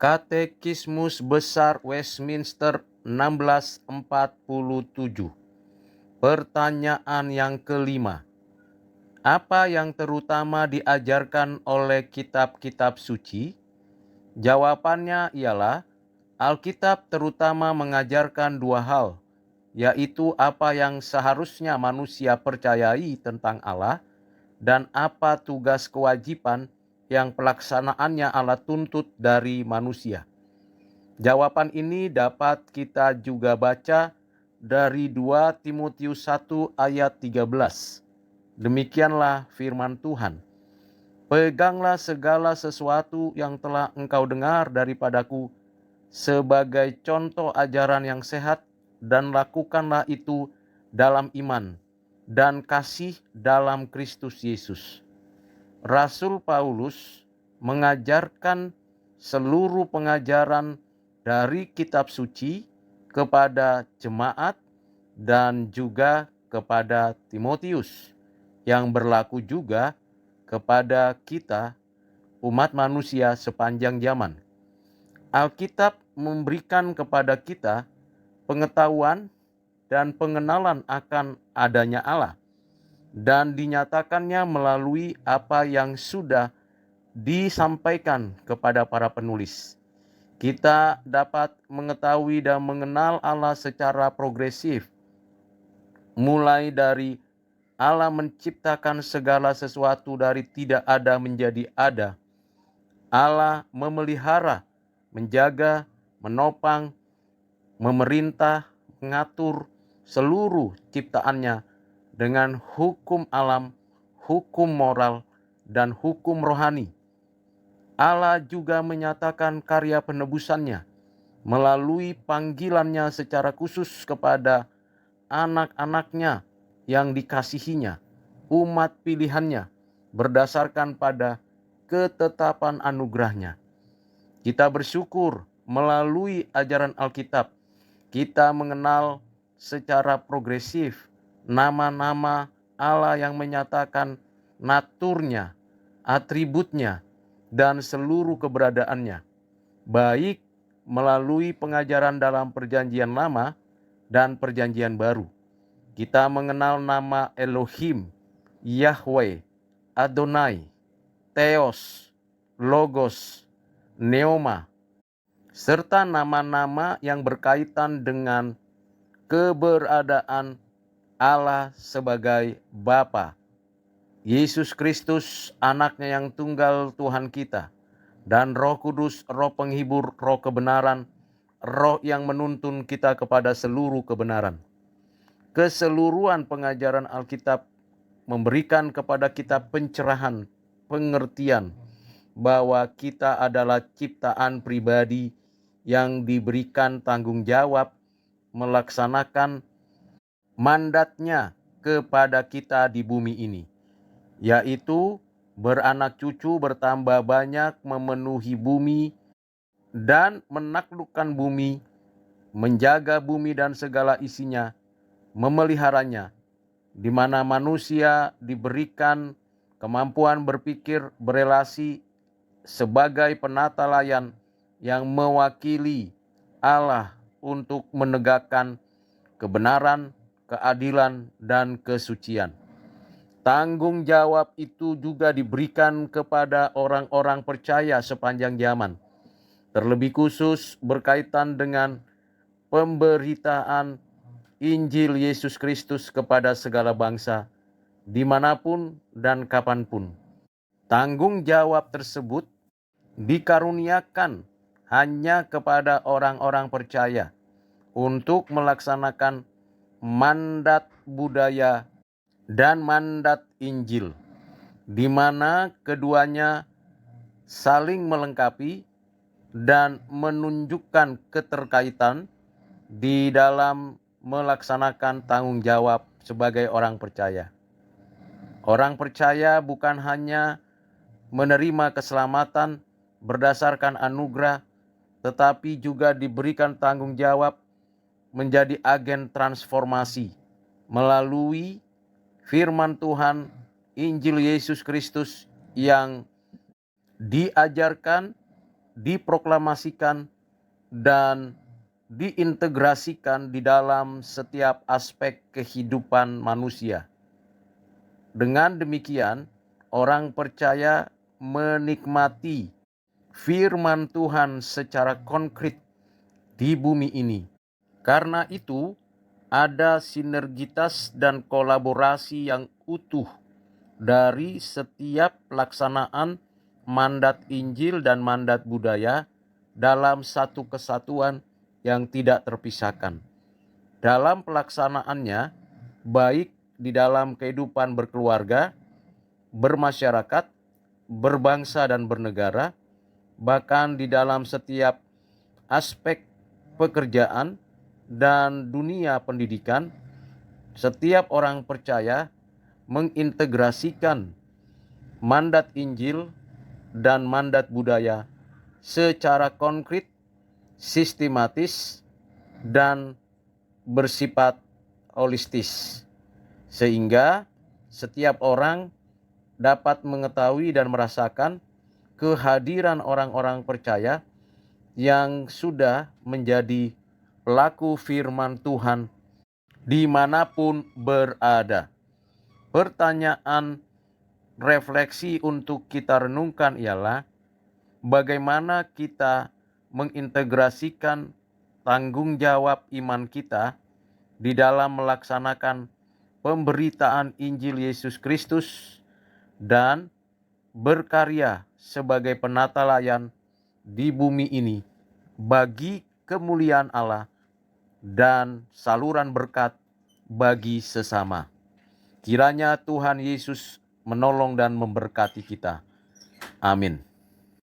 Katekismus Besar Westminster 1647. Pertanyaan yang kelima. Apa yang terutama diajarkan oleh kitab-kitab suci? Jawabannya ialah Alkitab terutama mengajarkan dua hal, yaitu apa yang seharusnya manusia percayai tentang Allah dan apa tugas kewajiban yang pelaksanaannya Allah tuntut dari manusia. Jawaban ini dapat kita juga baca dari 2 Timotius 1 ayat 13. Demikianlah firman Tuhan. Peganglah segala sesuatu yang telah engkau dengar daripadaku sebagai contoh ajaran yang sehat, dan lakukanlah itu dalam iman dan kasih dalam Kristus Yesus. Rasul Paulus mengajarkan seluruh pengajaran dari kitab suci kepada jemaat dan juga kepada Timotius, yang berlaku juga kepada kita umat manusia sepanjang zaman. Alkitab memberikan kepada kita pengetahuan dan pengenalan akan adanya Allah, dan dinyatakannya melalui apa yang sudah disampaikan kepada para penulis. Kita dapat mengetahui dan mengenal Allah secara progresif, mulai dari Allah menciptakan segala sesuatu dari tidak ada menjadi ada. Allah memelihara, menjaga, menopang, memerintah, mengatur seluruh ciptaannya dengan hukum alam, hukum moral, dan hukum rohani. Allah juga menyatakan karya penebusannya melalui panggilannya secara khusus kepada anak-anaknya yang dikasihinya, umat pilihannya, berdasarkan pada ketetapan anugerahnya. Kita bersyukur melalui ajaran Alkitab, kita mengenal secara progresif nama-nama Allah yang menyatakan naturnya, atributnya, dan seluruh keberadaannya, baik melalui pengajaran dalam Perjanjian Lama dan Perjanjian Baru. Kita mengenal nama Elohim, Yahweh, Adonai, Theos, Logos, Neoma, serta nama-nama yang berkaitan dengan keberadaan Allah sebagai Bapa, Yesus Kristus anaknya yang tunggal Tuhan kita, dan Roh Kudus, Roh penghibur, Roh kebenaran, Roh yang menuntun kita kepada seluruh kebenaran. Keseluruhan pengajaran Alkitab memberikan kepada kita pencerahan, pengertian bahwa kita adalah ciptaan pribadi yang diberikan tanggung jawab melaksanakan mandatnya kepada kita di bumi ini, yaitu beranak cucu, bertambah banyak, memenuhi bumi, dan menaklukkan bumi, menjaga bumi dan segala isinya, memeliharanya, di mana manusia diberikan kemampuan berpikir, berelasi sebagai penata layan yang mewakili Allah untuk menegakkan kebenaran, keadilan, dan kesucian. Tanggung jawab itu juga diberikan kepada orang-orang percaya sepanjang zaman, terlebih khusus berkaitan dengan pemberitaan Injil Yesus Kristus kepada segala bangsa, dimanapun dan kapanpun. Tanggung jawab tersebut dikaruniakan hanya kepada orang-orang percaya untuk melaksanakan mandat budaya dan mandat Injil, di mana keduanya saling melengkapi dan menunjukkan keterkaitan di dalam melaksanakan tanggung jawab sebagai orang percaya. Orang percaya bukan hanya menerima keselamatan berdasarkan anugerah, tetapi juga diberikan tanggung jawab menjadi agen transformasi melalui firman Tuhan, Injil Yesus Kristus yang diajarkan diproklamasikan dan diintegrasikan di dalam setiap aspek kehidupan manusia. Dengan demikian, orang percaya menikmati firman Tuhan secara konkret di bumi ini. Karena itu, ada sinergitas dan kolaborasi yang utuh dari setiap pelaksanaan mandat Injil dan mandat budaya dalam satu kesatuan yang tidak terpisahkan. Dalam pelaksanaannya, baik di dalam kehidupan berkeluarga, bermasyarakat, berbangsa dan bernegara, bahkan di dalam setiap aspek pekerjaan dan dunia pendidikan, setiap orang percaya mengintegrasikan mandat Injil dan mandat budaya secara konkret, sistematis, dan bersifat holistis, sehingga setiap orang dapat mengetahui dan merasakan kehadiran orang-orang percaya yang sudah menjadi pelaku firman Tuhan dimanapun berada. Pertanyaan refleksi untuk kita renungkan ialah bagaimana kita mengintegrasikan tanggung jawab iman kita di dalam melaksanakan pemberitaan Injil Yesus Kristus dan berkarya sebagai penata layan di bumi ini bagi kemuliaan Allah dan saluran berkat bagi sesama. Kiranya Tuhan Yesus menolong dan memberkati kita. Amin.